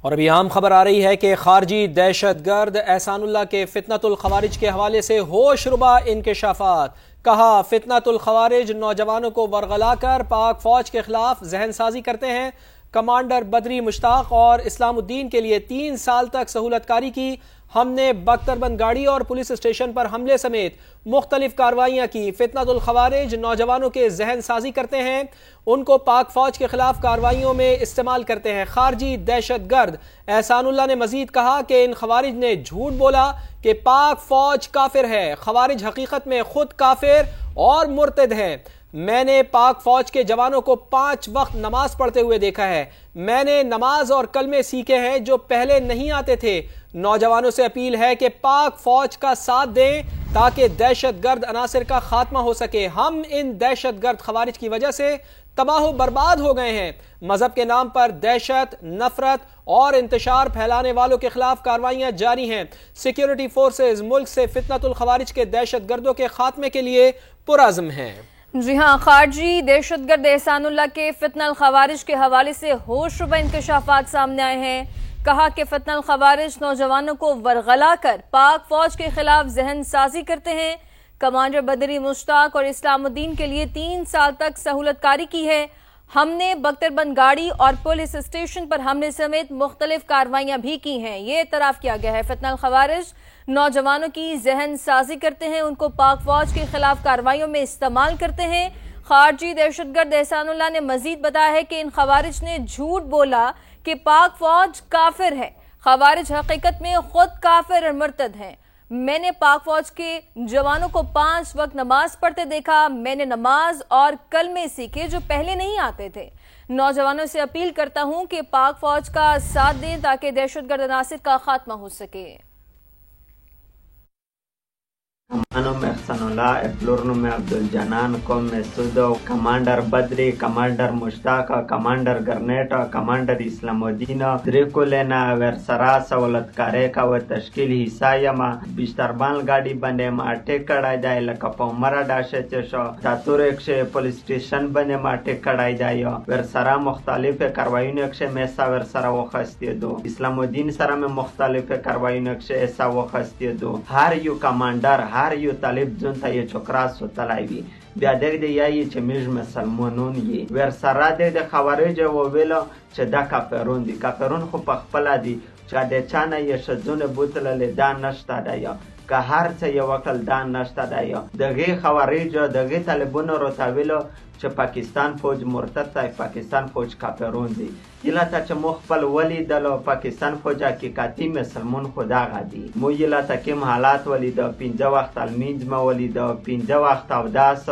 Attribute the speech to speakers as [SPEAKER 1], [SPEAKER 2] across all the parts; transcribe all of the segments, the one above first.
[SPEAKER 1] اور ابھی اہم خبر آ رہی ہے کہ خارجی دہشت گرد احسان اللہ کے فتنۃ الخوارج کے حوالے سے ہوش ربا انکشافات۔ کہا فتنۃ الخوارج نوجوانوں کو ورغلا کر پاک فوج کے خلاف ذہن سازی کرتے ہیں۔ کمانڈر بدری مشتاق اور اسلام الدین کے لیے 3 سال تک سہولت کاری کی۔ ہم نے بختربند گاڑی اور پولیس اسٹیشن پر حملے سمیت مختلف کارروائیاں کی۔ فتنۃ الخوارج نوجوانوں کے ذہن سازی کرتے ہیں، ان کو پاک فوج کے خلاف کارروائیوں میں استعمال کرتے ہیں۔ خارجی دہشت گرد احسان اللہ نے مزید کہا کہ ان خوارج نے جھوٹ بولا کہ پاک فوج کافر ہے۔ خوارج حقیقت میں خود کافر اور مرتد ہیں۔ میں نے پاک فوج کے جوانوں کو 5 وقت نماز پڑھتے ہوئے دیکھا ہے۔ میں نے نماز اور کلمے سیکھے ہیں جو پہلے نہیں آتے تھے۔ نوجوانوں سے اپیل ہے کہ پاک فوج کا ساتھ دیں تاکہ دہشت گرد عناصر کا خاتمہ ہو سکے۔ ہم ان دہشت گرد خوارج کی وجہ سے تباہ و برباد ہو گئے ہیں۔ مذہب کے نام پر دہشت، نفرت اور انتشار پھیلانے والوں کے خلاف کارروائیاں جاری ہیں۔ سیکیورٹی فورسز ملک سے فتنۃ الخوارج کے دہشت گردوں کے خاتمے کے لیے پرعزم ہیں۔
[SPEAKER 2] جی ہاں، خارجی دہشت گرد احسان اللہ کے فتنہ الخوارج کے حوالے سے ہوش ربا انکشافات سامنے آئے ہیں۔ کہا کہ فتنہ الخوارج نوجوانوں کو ورغلا کر پاک فوج کے خلاف ذہن سازی کرتے ہیں۔ کمانڈر بدری مشتاق اور اسلام الدین کے لیے 3 سال تک سہولت کاری کی ہے۔ ہم نے بختربند گاڑی اور پولیس اسٹیشن پر حملے سمیت مختلف کارروائیاں بھی کی ہیں۔ یہ اعتراف کیا گیا ہے۔ فتنہ الخوارج نوجوانوں کی ذہن سازی کرتے ہیں، ان کو پاک فوج کے خلاف کارروائیوں میں استعمال کرتے ہیں۔ خارجی دہشت گرد احسان اللہ نے مزید بتایا ہے کہ ان خوارج نے جھوٹ بولا کہ پاک فوج کافر ہے۔ خوارج حقیقت میں خود کافر اور مرتد ہیں۔ میں نے پاک فوج کے جوانوں کو 5 وقت نماز پڑھتے دیکھا۔ میں نے نماز اور کلمے سیکھے جو پہلے نہیں آتے تھے۔ نوجوانوں سے اپیل کرتا ہوں کہ پاک فوج کا ساتھ دیں تاکہ دہشت گرد عناصر کا خاتمہ ہو سکے۔
[SPEAKER 3] کمانوں میں احسان اللہ، ایپلورنو میں عبدالجنان، قوم میں سودو، کمانڈر بدری، کمانڈر مشتاق، کمانڈر گرنیٹ، کمانڈر اسلام الدین، دریکولینا ورسرا سہولت کارے کا و تشکیل حصہ ما بیشتربان گاڑی بندے ما ٹکڑائی جائے لکپا مرا ڈاشے چشو تاتور ایکشے پولیس اسٹیشن بندے ما ٹکڑائی جائے ورسرا مختلف کاروائیون ایکشے میسا ورسرا وخستی دو اسلام الدین سرا میں مختلف کاروائیون ایکشے ایسا وخستی دو ہر یو کمانڈر هر یو طالب جون تا یه چکراس و طلایوی بیا دیگه دی یایی چه میج مسلمانون یی ور سره دیگه خوارج و ویلا چه دا کافرون دی کافرون خو پخپلا دی چه ده چانه یه شدون بوتل لیدان نشتا دا یا که هر چه یه وکل دان نشتا دا یا دیگه خوارج و دیگه طالبون رو تاویلو چه پاکستان فوج مرتد تا پاکستان فوج کافرون دی یلا تا چه مخفل ولی دلو پاکستان فوج حقیقتی مسلمون خدا غدی مو یلا تا کم حالات ولی دا 5 وقت المینج ما ولی دا 5 وقت اوداس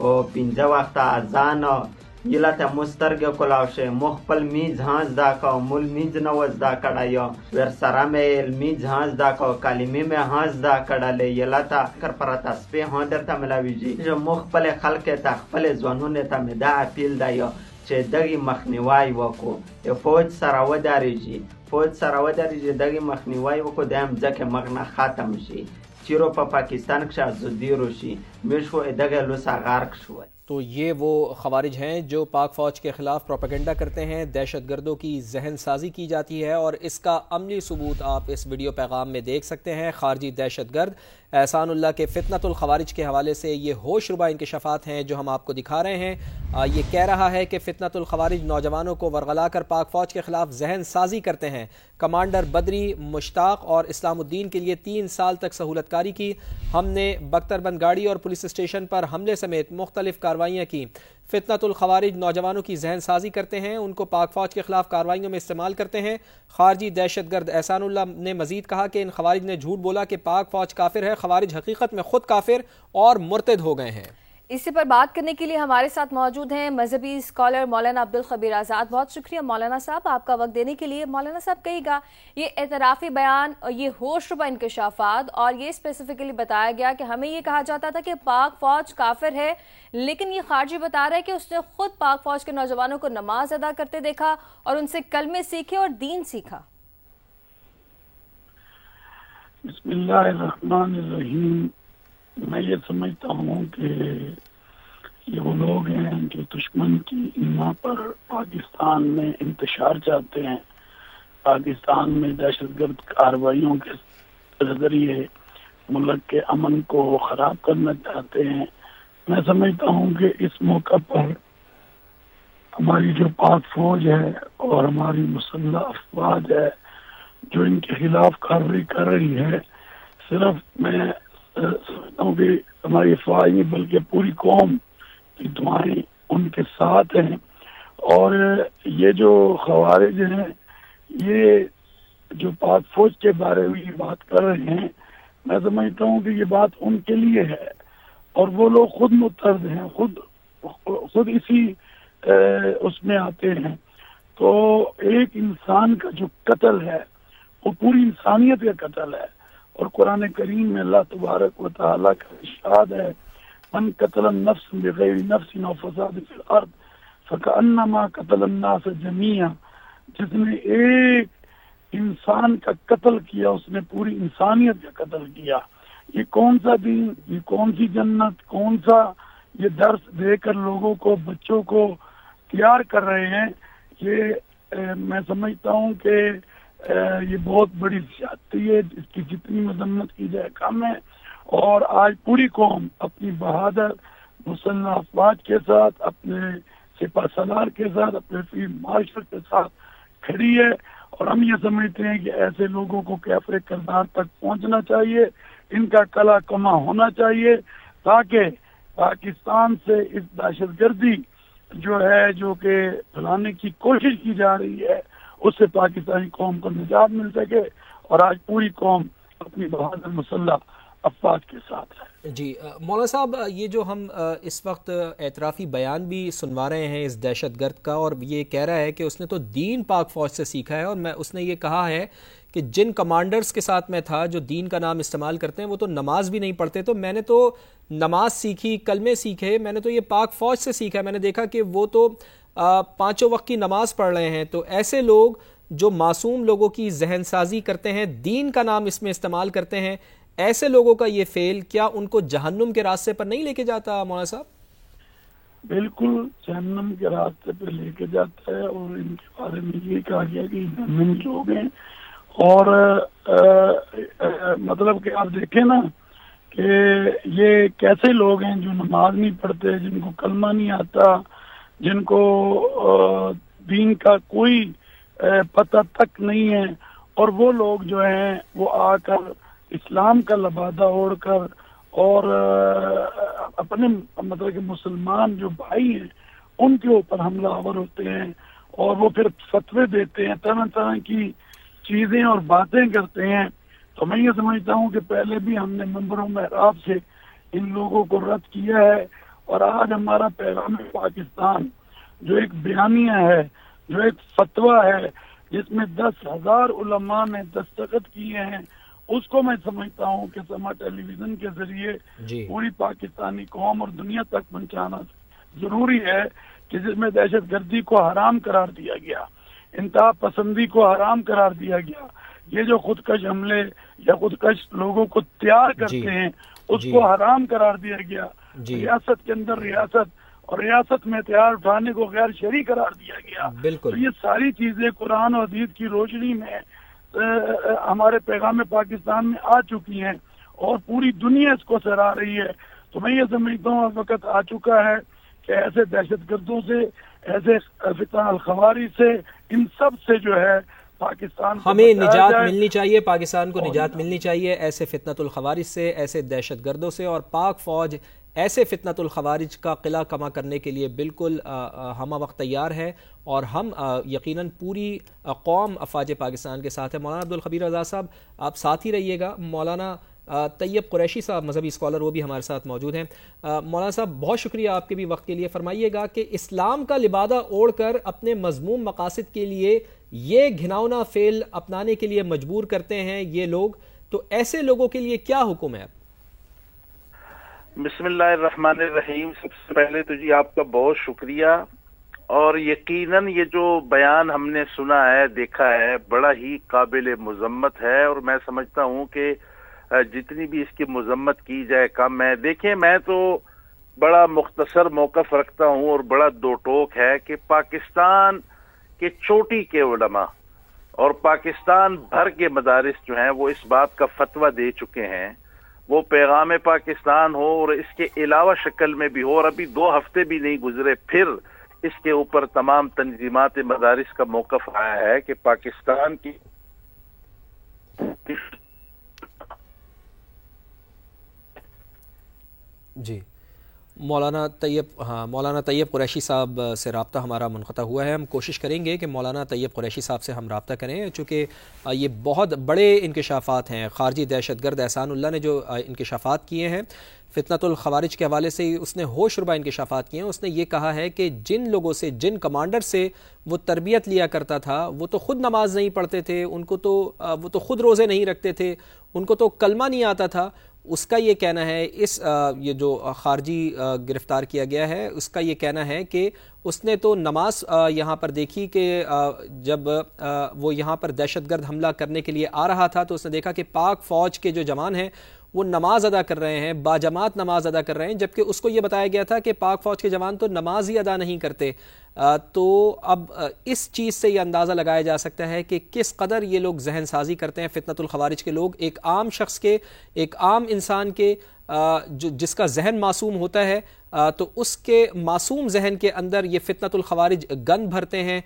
[SPEAKER 3] و 5 وقت اذان یلا تا مسترگ کلاوشه مخفل میز هاز دا کا مول میز نوز دا کڑا یا ور سرام میز هاز دا کا کلمه میں هاز دا کڑا لے یلا تا کر پر تسبیح ها در تا ملاویجی جو مخفل خلق تخفل زوانون تا مدا اپیل دا یا چه دغی مخنیوای وکو فوج سره ودارېږي فوج سره ودارېږي دغی مخنیوای وکو دیم ځکه مغنه ختم شي چیرو په پاکستان کې آزادی روشي مشو دغه لوسا غارق شو۔
[SPEAKER 1] تو یہ وہ خوارج ہیں جو پاک فوج کے خلاف پروپیگنڈا کرتے ہیں، دہشت گردوں کی ذہن سازی کی جاتی ہے اور اس کا عملی ثبوت آپ اس ویڈیو پیغام میں دیکھ سکتے ہیں۔ خارجی دہشت گرد احسان اللہ کے فتنۃ الخوارج کے حوالے سے یہ ہوش ربا انکشافات ہیں جو ہم آپ کو دکھا رہے ہیں۔ یہ کہہ رہا ہے کہ فتنۃ الخوارج نوجوانوں کو ورغلا کر پاک فوج کے خلاف ذہن سازی کرتے ہیں۔ کمانڈر بدری مشتاق اور اسلام الدین کے لیے 3 سال تک سہولت کاری کی۔ ہم نے بختربند گاڑی اور پولیس اسٹیشن پر حملے سمیت مختلف کارروائیاں کی۔ فتنۃ الخوارج نوجوانوں کی ذہن سازی کرتے ہیں، ان کو پاک فوج کے خلاف کارروائیوں میں استعمال کرتے ہیں۔ خارجی دہشت گرد احسان اللہ نے مزید کہا کہ ان خوارج نے جھوٹ بولا کہ پاک فوج کافر ہے۔ خوارج حقیقت میں خود کافر اور مرتد ہو گئے ہیں۔
[SPEAKER 2] اسی پر بات کرنے کے لیے ہمارے ساتھ موجود ہیں مذہبی اسکالر مولانا عبدالخبیر آزاد۔ بہت شکریہ مولانا صاحب آپ کا وقت دینے کے لیے۔ مولانا صاحب کہیے گا یہ اعترافی بیان اور یہ ہوش ربا انکشافات اور یہ اسپیسیفکلی بتایا گیا کہ ہمیں یہ کہا جاتا تھا کہ پاک فوج کافر ہے، لیکن یہ خارجی بتا رہا ہے کہ اس نے خود پاک فوج کے نوجوانوں کو نماز ادا کرتے دیکھا اور ان سے کلمے سیکھے اور دین سیکھا۔
[SPEAKER 4] بسم اللہ الرحمن الرحیم۔ میں یہ سمجھتا ہوں کہ یہ وہ لوگ ہیں جو دشمن کی ایما پر پاکستان میں انتشار چاہتے ہیں، پاکستان میں دہشت گرد کارروائیوں کے ذریعے ملک کے امن کو خراب کرنا چاہتے ہیں. میں سمجھتا ہوں کہ اس موقع پر ہماری جو پاک فوج ہے اور ہماری مسلح افواج ہے جو ان کے خلاف کارروائی کر رہی ہے، صرف میں سمجھتا ہوں کہ ہماری افواج نہیں بلکہ پوری قوم کی دعائیں ان کے ساتھ ہیں. اور یہ جو خوارج ہیں یہ جو پاک فوج کے بارے میں یہ بات کر رہے ہیں، میں سمجھتا ہوں کہ یہ بات ان کے لیے ہے اور وہ لوگ خود متحد ہیں، خود اسی اس میں آتے ہیں. تو ایک انسان کا جو قتل ہے وہ پوری انسانیت کا قتل ہے، اور قرآن کریم میں اللہ تبارک و تعالیٰ کا ارشاد ہے من قتل النفس بغیر نفس او فساد فی الارض فکأنما قتل الناس جمیعا. جس نے ایک انسان کا قتل کیا اس نے پوری انسانیت کا قتل کیا. یہ کون سا دین، یہ کون سی جنت، کون سا یہ درس دے کر لوگوں کو، بچوں کو تیار کر رہے ہیں. یہ میں سمجھتا ہوں کہ یہ بہت بڑی زیادتی ہے، اس کی جتنی مذمت کی جائے کم ہے. اور آج پوری قوم اپنی بہادر مسلح افواج کے ساتھ، اپنے سپہ سالار کے ساتھ، اپنے فیلڈ مارشل کے ساتھ کھڑی ہے. اور ہم یہ سمجھتے ہیں کہ ایسے لوگوں کو کیفر کردار تک پہنچنا چاہیے، ان کا کلا کما ہونا چاہیے، تاکہ پاکستان سے اس دہشت گردی جو ہے جو کہ پھیلانے کی کوشش کی جا رہی ہے اس سے پاکستانی قوم کو نجات مل سکے. اور آج پوری قوم اپنی بہادر مسلح افواج کے ساتھ ہے.
[SPEAKER 1] جی مولانا صاحب، یہ جو ہم اس وقت اعترافی بیان بھی سنوا رہے ہیں اس دہشت گرد کا، اور یہ کہہ رہا ہے کہ اس نے تو دین پاک فوج سے سیکھا ہے، اور اس نے یہ کہا ہے کہ جن کمانڈرز کے ساتھ میں تھا جو دین کا نام استعمال کرتے ہیں وہ تو نماز بھی نہیں پڑھتے، تو میں نے تو نماز سیکھی، کلمے سیکھے، میں نے تو یہ پاک فوج سے سیکھا ہے. میں نے دیکھا کہ وہ تو 5 وقت کی نماز پڑھ رہے ہیں. تو ایسے لوگ جو معصوم لوگوں کی ذہن سازی کرتے ہیں، دین کا نام اس میں استعمال کرتے ہیں، ایسے لوگوں کا یہ فعل کیا ان کو جہنم کے راستے پر نہیں لے کے جاتا مولانا صاحب؟
[SPEAKER 4] بالکل جہنم کے راستے پہ لے کے جاتا ہے، اور ان کے بارے میں یہ کہا گیا کہ جہنم لوگ ہیں. اور مطلب کہ آپ دیکھیں نا کہ یہ کیسے لوگ ہیں جو نماز نہیں پڑھتے، جن کو کلمہ نہیں آتا، جن کو دین کا کوئی پتہ تک نہیں ہے، اور وہ لوگ جو ہیں وہ آ کر اسلام کا لبادہ اوڑھ کر اور اپنے مطلب کہ مسلمان جو بھائی ہیں ان کے اوپر حملہ آور ہوتے ہیں، اور وہ پھر فتوے دیتے ہیں، طرح طرح کی چیزیں اور باتیں کرتے ہیں. تو میں یہ سمجھتا ہوں کہ پہلے بھی ہم نے منبر و محراب سے ان لوگوں کو رد کیا ہے، اور آج ہمارا پیغام پاکستان جو ایک بیانیہ ہے، جو ایک فتویٰ ہے جس میں 10,000 علماء نے دستخط کیے ہیں، اس کو میں سمجھتا ہوں کہ سما ٹیلی ویژن کے ذریعے پوری پاکستانی قوم اور دنیا تک پہنچانا ضروری ہے، کہ جس میں دہشت گردی کو حرام قرار دیا گیا، انتہا پسندی کو حرام قرار دیا گیا، یہ جو خودکش حملے یا خودکش لوگوں کو تیار کرتے ہیں اس کو حرام قرار دیا گیا. ریاست کے اندر ریاست اور ریاست میں ہتھیار اٹھانے کو غیر شرعی قرار دیا گیا. تو یہ ساری چیزیں قرآن و حدیث کی روشنی میں ہمارے پیغام پاکستان میں آ چکی ہیں، اور پوری دنیا اس کو سراہ رہی ہے. تو میں یہ سمجھتا ہوں وقت آ چکا ہے کہ ایسے دہشت گردوں سے، ایسے فتنہ الخوارج سے، ان سب سے جو ہے پاکستان کو
[SPEAKER 1] ہمیں نجات ملنی چاہیے، پاکستان کو نجات ملنی چاہیے ایسے فتنۃ الخوارج سے، ایسے دہشت گردوں سے. اور پاک فوج ایسے فتنۃ الخوارج کا قلعہ کما کرنے کے لیے بالکل ہمہ وقت تیار ہے، اور ہم یقیناً پوری قوم افواج پاکستان کے ساتھ ہے. مولانا عبدالخبیر رضا صاحب آپ ساتھ ہی رہیے گا. مولانا طیب قریشی صاحب مذہبی اسکالر وہ بھی ہمارے ساتھ موجود ہیں. مولانا صاحب بہت شکریہ آپ کے بھی وقت کے لیے. فرمائیے گا کہ اسلام کا لبادہ اوڑھ کر اپنے مذموم مقاصد کے لیے یہ گھناؤنا فعل اپنانے کے لیے مجبور کرتے ہیں یہ لوگ، تو ایسے لوگوں کے لیے کیا حکم ہے؟
[SPEAKER 5] بسم اللہ الرحمن الرحیم. سب سے پہلے تو جی آپ کا بہت شکریہ، اور یقیناً یہ جو بیان ہم نے سنا ہے، دیکھا ہے، بڑا ہی قابل مذمت ہے، اور میں سمجھتا ہوں کہ جتنی بھی اس کی مذمت کی جائے کم ہے. دیکھیں میں تو بڑا مختصر موقف رکھتا ہوں، اور بڑا دو ٹوک ہے کہ پاکستان کے چوٹی کے علماء اور پاکستان بھر کے مدارس جو ہیں وہ اس بات کا فتویٰ دے چکے ہیں، وہ پیغام پاکستان ہو اور اس کے علاوہ شکل میں بھی ہو، اور ابھی 2 ہفتے بھی نہیں گزرے پھر اس کے اوپر تمام تنظیمات مدارس کا موقف آیا ہے کہ پاکستان کی
[SPEAKER 1] جی مولانا طیب قریشی صاحب سے رابطہ ہمارا منقطع ہوا ہے. ہم کوشش کریں گے کہ مولانا طیب قریشی صاحب سے ہم رابطہ کریں، چونکہ یہ بہت بڑے انکشافات ہیں. خارجی دہشت گرد احسان اللہ نے جو انکشافات کیے ہیں فتنۃ الخوارج کے حوالے سے، اس نے ہوش ربا انکشافات کیے ہیں. اس نے یہ کہا ہے کہ جن لوگوں سے، جن کمانڈر سے وہ تربیت لیا کرتا تھا، وہ تو خود نماز نہیں پڑھتے تھے، وہ تو خود روزے نہیں رکھتے تھے، ان کو تو کلمہ نہیں آتا تھا. اس کا یہ کہنا ہے، یہ جو خارجی گرفتار کیا گیا ہے، اس کا یہ کہنا ہے کہ اس نے تو نماز یہاں پر دیکھی کہ جب وہ یہاں پر دہشت گرد حملہ کرنے کے لیے آ رہا تھا تو اس نے دیکھا کہ پاک فوج کے جو جوان ہیں وہ نماز ادا کر رہے ہیں، باجماعت نماز ادا کر رہے ہیں، جبکہ اس کو یہ بتایا گیا تھا کہ پاک فوج کے جوان تو نماز ہی ادا نہیں کرتے. تو اب اس چیز سے یہ اندازہ لگایا جا سکتا ہے کہ کس قدر یہ لوگ ذہن سازی کرتے ہیں. فتنۃ الخوارج کے لوگ ایک عام شخص کے، ایک عام انسان کے جس کا ذہن معصوم ہوتا ہے، تو اس کے معصوم ذہن کے اندر یہ فتنۃ الخوارج گند بھرتے ہیں،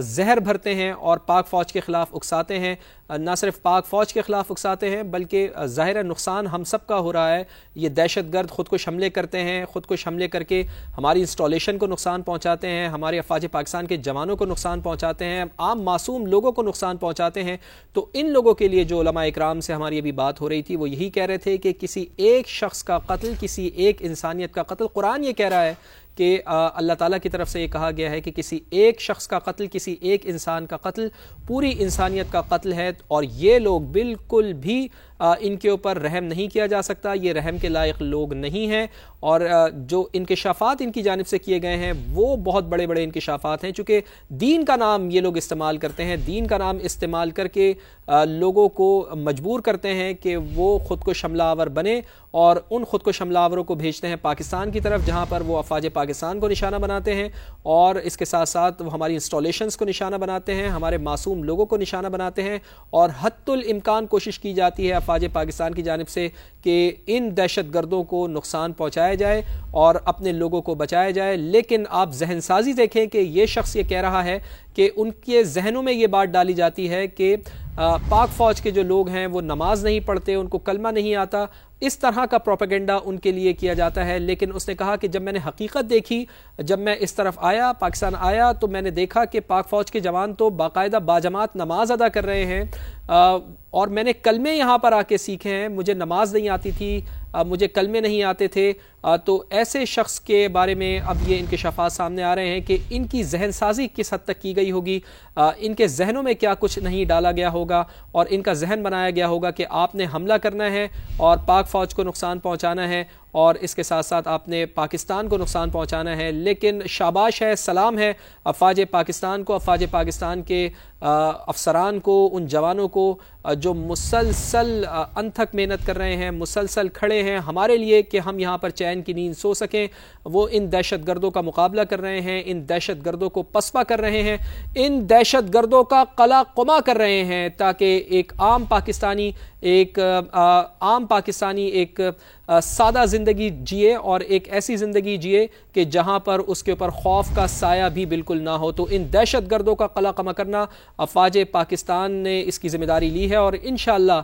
[SPEAKER 1] زہر بھرتے ہیں اور پاک فوج کے خلاف اکساتے ہیں. نہ صرف پاک فوج کے خلاف اکساتے ہیں بلکہ ظاہر نقصان ہم سب کا ہو رہا ہے. یہ دہشت گرد خود کش حملے کرتے ہیں، خود کش حملے کر کے ہماری انسٹالیشن کو نقصان پہنچاتے ہیں، ہمارے افواج پاکستان کے جوانوں کو نقصان پہنچاتے ہیں، عام معصوم لوگوں کو نقصان پہنچاتے ہیں. تو ان لوگوں کے لیے جو علماء اکرام سے ہماری ابھی بات ہو رہی تھی وہ یہی کہہ رہے تھے کہ کسی ایک شخص کا قتل، کسی ایک انسانیت کا قتل، قرآن یہ کہہ رہا ہے کہ اللہ تعالیٰ کی طرف سے یہ کہا گیا ہے کہ کسی ایک شخص کا قتل، کسی ایک انسان کا قتل پوری انسانیت کا قتل ہے. اور یہ لوگ بالکل بھی ان کے اوپر رحم نہیں کیا جا سکتا، یہ رحم کے لائق لوگ نہیں ہیں. اور جو انکشافات ان کی جانب سے کیے گئے ہیں وہ بہت بڑے بڑے انکشافات ہیں، چونکہ دین کا نام یہ لوگ استعمال کرتے ہیں، دین کا نام استعمال کر کے لوگوں کو مجبور کرتے ہیں کہ وہ خود کو حملہ آور بنے، اور ان خود کو حملہ آوروں کو بھیجتے ہیں پاکستان کی طرف، جہاں پر وہ افواج پاکستان کو نشانہ بناتے ہیں، اور اس کے ساتھ ساتھ وہ ہماری انسٹالیشنز کو نشانہ بناتے ہیں، ہمارے معصوم لوگوں کو نشانہ بناتے ہیں. اور حتی الامکان کوشش کی جاتی ہے افواج پاکستان کی جانب سے کہ ان دہشت گردوں کو نقصان پہنچایا جائے اور اپنے لوگوں کو بچایا جائے. لیکن آپ ذہن سازی دیکھیں کہ یہ شخص یہ کہہ رہا ہے کہ ان کے ذہنوں میں یہ بات ڈالی جاتی ہے کہ پاک فوج کے جو لوگ ہیں وہ نماز نہیں پڑھتے، ان کو کلمہ نہیں آتا. اس طرح کا پروپیگنڈا ان کے لیے کیا جاتا ہے. لیکن اس نے کہا کہ جب میں نے حقیقت دیکھی، جب میں اس طرف آیا، پاکستان آیا، تو میں نے دیکھا کہ پاک فوج کے جوان تو باقاعدہ باجماعت نماز ادا کر رہے ہیں، اور میں نے کلمے یہاں پر آ کے سیکھے ہیں. مجھے نماز نہیں آتی تھی، مجھے کلمے نہیں آتے تھے. تو ایسے شخص کے بارے میں اب یہ انکشافات سامنے آ رہے ہیں کہ ان کی ذہن سازی کس حد تک کی گئی ہوگی، ان کے ذہنوں میں کیا کچھ نہیں ڈالا گیا ہوگا، اور ان کا ذہن بنایا گیا ہوگا کہ آپ نے حملہ کرنا ہے اور پاک فوج کو نقصان پہنچانا ہے، اور اس کے ساتھ ساتھ آپ نے پاکستان کو نقصان پہنچانا ہے. لیکن شاباش ہے، سلام ہے افواج پاکستان کو، افواج پاکستان کے افسران کو، ان جوانوں کو جو مسلسل انتھک محنت کر رہے ہیں، مسلسل کھڑے ہیں ہمارے لیے کہ ہم یہاں پر چین کی نیند سو سکیں. وہ ان دہشت گردوں کا مقابلہ کر رہے ہیں، ان دہشت گردوں کو پسپا کر رہے ہیں، ان دہشت گردوں کا قلع قمع کر رہے ہیں، تاکہ ایک عام پاکستانی ایک سادہ زندگی جیے، اور ایک ایسی زندگی جیے کہ جہاں پر اس کے اوپر خوف کا سایہ بھی بالکل نہ ہو. تو ان دہشت گردوں کا قلع قمع کرنا افواج پاکستان نے اس کی ذمہ داری لی ہے، اور انشاءاللہ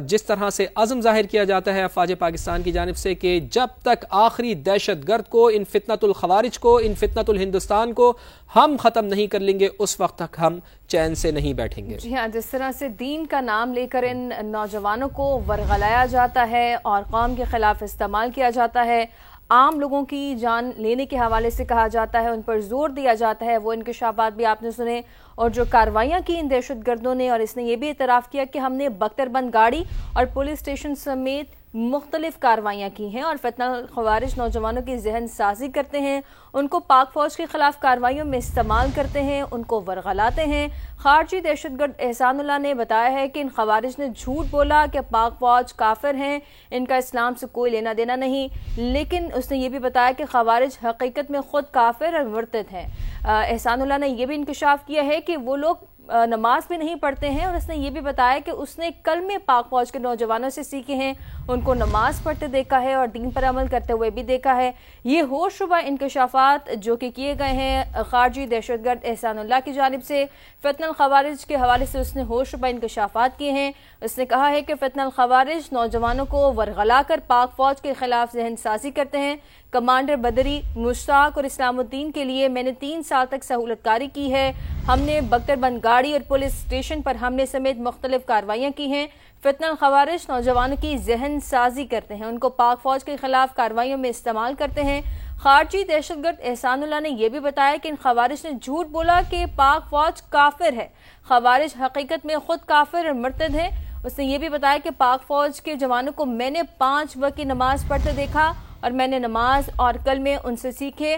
[SPEAKER 1] جس طرح سے عزم ظاہر کیا جاتا ہے افواج پاکستان کی جانب سے کہ جب تک آخری دہشت گرد کو، ان فتنۃ الخوارج کو، ان فتنۃ الہندوستان کو ہم ختم نہیں کر لیں گے، اس وقت تک ہم چین سے نہیں بیٹھیں گے.
[SPEAKER 2] جی ہاں، جس طرح سے دین کا نام لے کر ان نوجوانوں کو ورغلایا جاتا ہے اور قوم کے خلاف استعمال کیا جاتا ہے، عام لوگوں کی جان لینے کے حوالے سے کہا جاتا ہے، ان پر زور دیا جاتا ہے، وہ انکشافات بھی آپ نے سنے، اور جو کارروائیاں کی ان دہشت گردوں نے. اور اس نے یہ بھی اعتراف کیا کہ ہم نے بختر بند گاڑی اور پولیس اسٹیشن سمیت مختلف کارروائیاں کی ہیں، اور فتنہ الخوارج نوجوانوں کی ذہن سازی کرتے ہیں، ان کو پاک فوج کے خلاف کارروائیوں میں استعمال کرتے ہیں، ان کو ورغلاتے ہیں. خارجی دہشت گرد احسان اللہ نے بتایا ہے کہ ان خوارج نے جھوٹ بولا کہ پاک فوج کافر ہیں، ان کا اسلام سے کوئی لینا دینا نہیں. لیکن اس نے یہ بھی بتایا کہ خوارج حقیقت میں خود کافر اور مرتد ہیں. احسان اللہ نے یہ بھی انکشاف کیا ہے کہ وہ لوگ نماز بھی نہیں پڑھتے ہیں، اور اس نے یہ بھی بتایا کہ اس نے کلمے پاک فوج کے نوجوانوں سے سیکھے ہیں، ان کو نماز پڑھتے دیکھا ہے اور دین پر عمل کرتے ہوئے بھی دیکھا ہے۔ یہ ہوش ربا انکشافات جو کہ کیے گئے ہیں خارجی دہشت گرد احسان اللہ کی جانب سے فتنہ الخوارج کے حوالے سے، اس نے ہوش ربا انکشافات کیے ہیں۔ اس نے کہا ہے کہ فتنہ الخوارج نوجوانوں کو ورغلا کر پاک فوج کے خلاف ذہن سازی کرتے ہیں۔ کمانڈر بدری، مشتاق اور اسلام الدین کے لیے میں نے 3 سال تک سہولت کاری کی ہے۔ ہم نے بختر بند گاڑی اور پولیس اسٹیشن پر حملے سمیت مختلف کارروائیاں کی ہیں۔ فتنہ الخوارج نوجوانوں کی ذہن سازی کرتے ہیں، ان کو پاک فوج کے خلاف کارروائیوں میں استعمال کرتے ہیں۔ خارجی دہشت گرد احسان اللہ نے یہ بھی بتایا کہ ان خوارج نے جھوٹ بولا کہ پاک فوج کافر ہے۔ خوارج حقیقت میں خود کافر اور مرتد ہیں۔ اس نے یہ بھی بتایا کہ پاک فوج کے جوانوں کو میں نے 5 وقت کی نماز پڑھتے دیکھا اور میں نے نماز اور کلمے ان سے سیکھے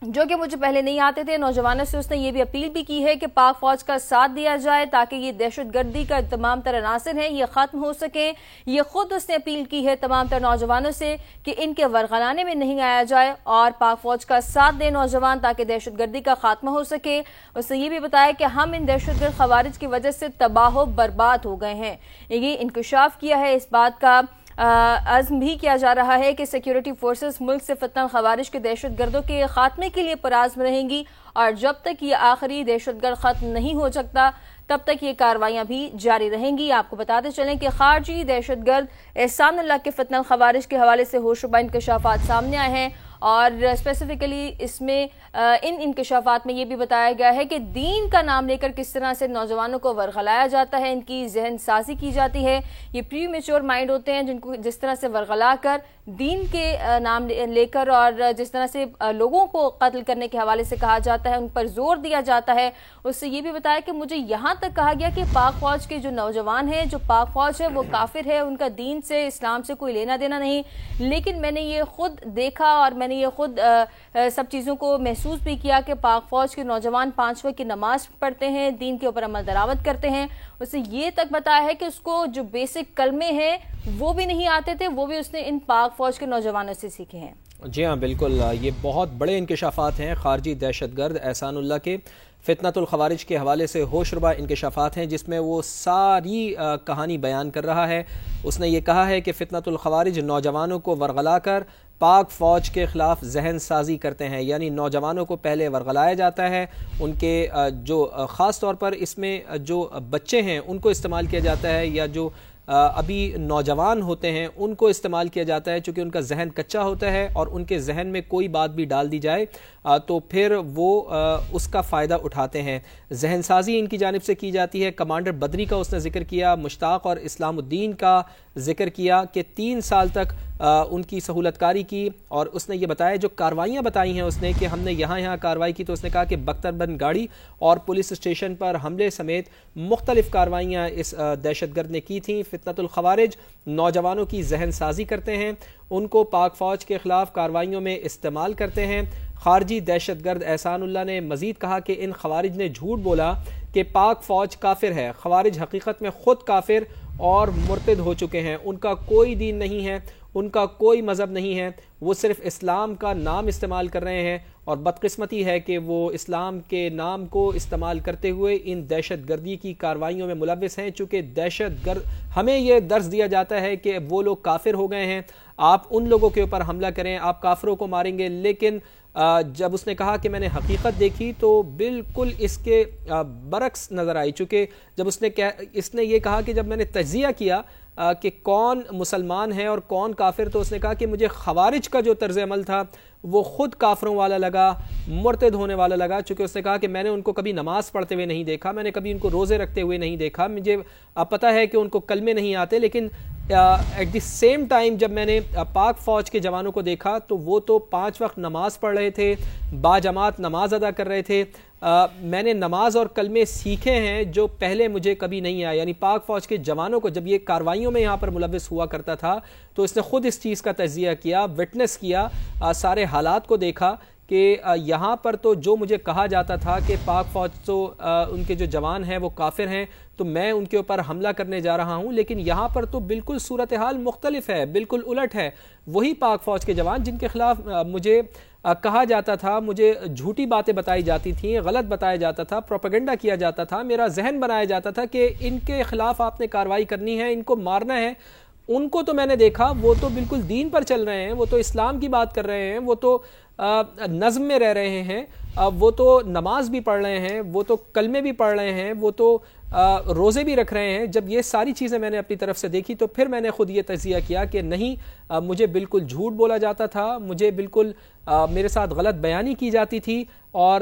[SPEAKER 2] جو کہ مجھے پہلے نہیں آتے تھے۔ نوجوانوں سے اس نے یہ بھی اپیل بھی کی ہے کہ پاک فوج کا ساتھ دیا جائے تاکہ یہ دہشت گردی کا تمام تر عناصر ہیں یہ ختم ہو سکیں۔ یہ خود اس نے اپیل کی ہے تمام تر نوجوانوں سے کہ ان کے ورغلانے میں نہیں آیا جائے اور پاک فوج کا ساتھ دیں نوجوان تاکہ دہشت گردی کا خاتمہ ہو سکے۔ اس نے یہ بھی بتایا کہ ہم ان دہشت گرد خوارج کی وجہ سے تباہ و برباد ہو گئے ہیں۔ یہ انکشاف کیا ہے، اس بات کا عزم بھی کیا جا رہا ہے کہ سیکیورٹی فورسز ملک سے فتنہ خوارج کے دہشت گردوں کے خاتمے کے لیے پرعزم رہیں گی، اور جب تک یہ آخری دہشت گرد ختم نہیں ہو سکتا تب تک یہ کارروائیاں بھی جاری رہیں گی۔ آپ کو بتاتے چلیں کہ خارجی دہشت گرد احسان اللہ کے فتنہ خوارج کے حوالے سے ہوش ربا انکشافات سامنے آئے ہیں، اور اسپیسیفکلی اس میں ان انکشافات میں یہ بھی بتایا گیا ہے کہ دین کا نام لے کر کس طرح سے نوجوانوں کو ورغلایا جاتا ہے، ان کی ذہن سازی کی جاتی ہے۔ یہ پری میچور مائنڈ ہوتے ہیں جن کو جس طرح سے ورغلا کر دین کے نام لے کر اور جس طرح سے لوگوں کو قتل کرنے کے حوالے سے کہا جاتا ہے، ان پر زور دیا جاتا ہے۔ اس سے یہ بھی بتایا کہ مجھے یہاں تک کہا گیا کہ پاک فوج کے جو نوجوان ہیں، جو پاک فوج ہے وہ کافر ہے، ان کا دین سے اسلام سے کوئی لینا دینا نہیں، لیکن میں نے یہ خود دیکھا اور میں نے یہ خود سب چیزوں کو محسوس بھی کیا کہ پاک فوج کے نوجوان 5 وقت کی نماز پڑھتے ہیں، دین کے اوپر عمل درآمد کرتے ہیں۔ اسے یہ تک بتایا ہے کہ اس کو جو بیسک کلمے ہیں وہ بھی نہیں آتے تھے، وہ بھی اس نے ان پاک فوج کے نوجوانوں سے سیکھے ہیں۔
[SPEAKER 1] جی ہاں بالکل، یہ بہت بڑے انکشافات ہیں خارجی دہشت گرد احسان اللہ کے فتنۃ الخوارج کے حوالے سے ہوش ربا انکشافات ہیں، جس میں وہ ساری کہانی بیان کر رہا ہے۔ اس نے یہ کہا ہے کہ فتنۃ الخوارج نوجوانوں کو ورغلا کر پاک فوج کے خلاف ذہن سازی کرتے ہیں، یعنی نوجوانوں کو پہلے ورغلایا جاتا ہے، ان کے جو خاص طور پر اس میں جو بچے ہیں ان کو استعمال کیا جاتا ہے، یا جو ابھی نوجوان ہوتے ہیں ان کو استعمال کیا جاتا ہے، چونکہ ان کا ذہن کچا ہوتا ہے اور ان کے ذہن میں کوئی بات بھی ڈال دی جائے تو پھر وہ اس کا فائدہ اٹھاتے ہیں۔ ذہن سازی ان کی جانب سے کی جاتی ہے۔ کمانڈر بدری کا اس نے ذکر کیا، مشتاق اور اسلام الدین کا ذکر کیا کہ 3 سال تک ان کی سہولت کاری کی، اور اس نے یہ بتایا جو کاروائیاں بتائی ہیں اس نے کہ ہم نے یہاں کاروائی کی، تو اس نے کہا کہ بختر بند گاڑی اور پولیس اسٹیشن پر حملے سمیت مختلف کاروائیاں اس دہشت گرد نے کی تھیں۔ فتنۃ الخوارج نوجوانوں کی ذہن سازی کرتے ہیں، ان کو پاک فوج کے خلاف کارروائیوں میں استعمال کرتے ہیں۔ خارجی دہشت گرد احسان اللہ نے مزید کہا کہ ان خوارج نے جھوٹ بولا کہ پاک فوج کافر ہے۔ خوارج حقیقت میں خود کافر اور مرتد ہو چکے ہیں، ان کا کوئی دین نہیں ہے، ان کا کوئی مذہب نہیں ہے، وہ صرف اسلام کا نام استعمال کر رہے ہیں، اور بدقسمتی ہے کہ وہ اسلام کے نام کو استعمال کرتے ہوئے ان دہشت گردی کی کارروائیوں میں ملوث ہیں۔ چونکہ دہشت گرد ہمیں یہ درس دیا جاتا ہے کہ وہ لوگ کافر ہو گئے ہیں، آپ ان لوگوں کے اوپر حملہ کریں، آپ کافروں کو ماریں گے، لیکن جب اس نے کہا کہ میں نے حقیقت دیکھی تو بالکل اس کے برعکس نظر آئی۔ چونکہ جب اس نے یہ کہا کہ جب میں نے تجزیہ کیا کہ کون مسلمان ہے اور کون کافر، تو اس نے کہا کہ مجھے خوارج کا جو طرز عمل تھا وہ خود کافروں والا لگا، مرتد ہونے والا لگا۔ چونکہ اس نے کہا کہ میں نے ان کو کبھی نماز پڑھتے ہوئے نہیں دیکھا، میں نے کبھی ان کو روزے رکھتے ہوئے نہیں دیکھا، مجھے پتہ ہے کہ ان کو کلمے نہیں آتے، لیکن ایٹ دی سیم ٹائم جب میں نے پاک فوج کے جوانوں کو دیکھا تو وہ تو 5 وقت نماز پڑھ رہے تھے، باجماعت نماز ادا کر رہے تھے۔ میں نے نماز اور کلمے سیکھے ہیں جو پہلے مجھے کبھی نہیں آیا، یعنی پاک فوج کے جوانوں کو جب یہ کارروائیوں میں یہاں پر ملوث ہوا کرتا تھا تو اس نے خود اس چیز کا تجزیہ کیا، وٹنس کیا، سارے حالات کو دیکھا کہ یہاں پر تو جو مجھے کہا جاتا تھا کہ پاک فوج تو ان کے جو جوان ہیں وہ کافر ہیں تو میں ان کے اوپر حملہ کرنے جا رہا ہوں، لیکن یہاں پر تو بالکل صورتحال مختلف ہے، بالکل الٹ ہے۔ وہی پاک فوج کے جوان جن کے خلاف مجھے کہا جاتا تھا، مجھے جھوٹی باتیں بتائی جاتی تھیں، غلط بتایا جاتا تھا، پروپیگنڈا کیا جاتا تھا، میرا ذہن بنایا جاتا تھا کہ ان کے خلاف آپ نے کارروائی کرنی ہے، ان کو مارنا ہے، ان کو تو میں نے دیکھا وہ تو بالکل دین پر چل رہے ہیں، وہ تو اسلام کی بات کر رہے ہیں، وہ تو نظم میں رہ رہے ہیں، وہ تو نماز بھی پڑھ رہے ہیں، وہ تو کلمے بھی پڑھ رہے ہیں، وہ تو روزے بھی رکھ رہے ہیں۔ جب یہ ساری چیزیں میں نے اپنی طرف سے دیکھی تو پھر میں نے خود یہ تجزیہ کیا کہ نہیں، مجھے بالکل جھوٹ بولا جاتا تھا، مجھے بالکل میرے ساتھ غلط بیانی کی جاتی تھی، اور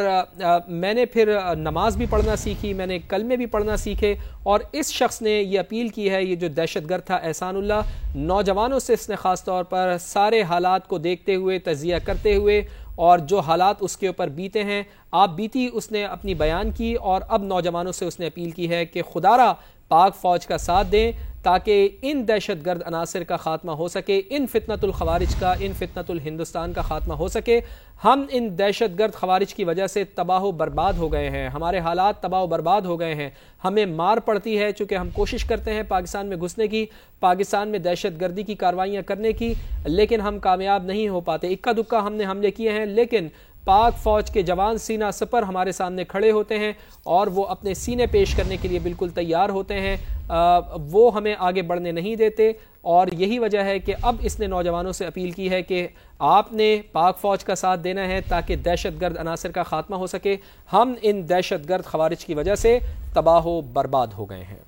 [SPEAKER 1] میں نے پھر نماز بھی پڑھنا سیکھی، میں نے کلمے بھی پڑھنا سیکھے، اور اس شخص نے یہ اپیل کی ہے، یہ جو دہشت گرد تھا احسان اللہ، نوجوانوں سے اس نے خاص طور پر سارے حالات کو دیکھتے ہوئے، تجزیہ کرتے ہوئے، اور جو حالات اس کے اوپر بیتے ہیں، آپ بیتی اس نے اپنی بیان کی، اور اب نوجوانوں سے اس نے اپیل کی ہے کہ خدا را پاک فوج کا ساتھ دیں تاکہ ان دہشت گرد عناصر کا خاتمہ ہو سکے، ان فتنۃ الخوارج کا، ان فتنۃ الہندوستان کا خاتمہ ہو سکے۔ ہم ان دہشت گرد خوارج کی وجہ سے تباہ و برباد ہو گئے ہیں، ہمارے حالات تباہ و برباد ہو گئے ہیں، ہمیں مار پڑتی ہے چونکہ ہم کوشش کرتے ہیں پاکستان میں گھسنے کی، پاکستان میں دہشت گردی کی کارروائیاں کرنے کی، لیکن ہم کامیاب نہیں ہو پاتے۔ اکا دکا ہم نے حملے کیے ہیں، لیکن پاک فوج کے جوان سینہ سپر ہمارے سامنے کھڑے ہوتے ہیں اور وہ اپنے سینے پیش کرنے کے لیے بالکل تیار ہوتے ہیں، وہ ہمیں آگے بڑھنے نہیں دیتے، اور یہی وجہ ہے کہ اب اس نے نوجوانوں سے اپیل کی ہے کہ آپ نے پاک فوج کا ساتھ دینا ہے تاکہ دہشت گرد عناصر کا خاتمہ ہو سکے۔ ہم ان دہشت گرد خوارج کی وجہ سے تباہ و برباد ہو گئے ہیں۔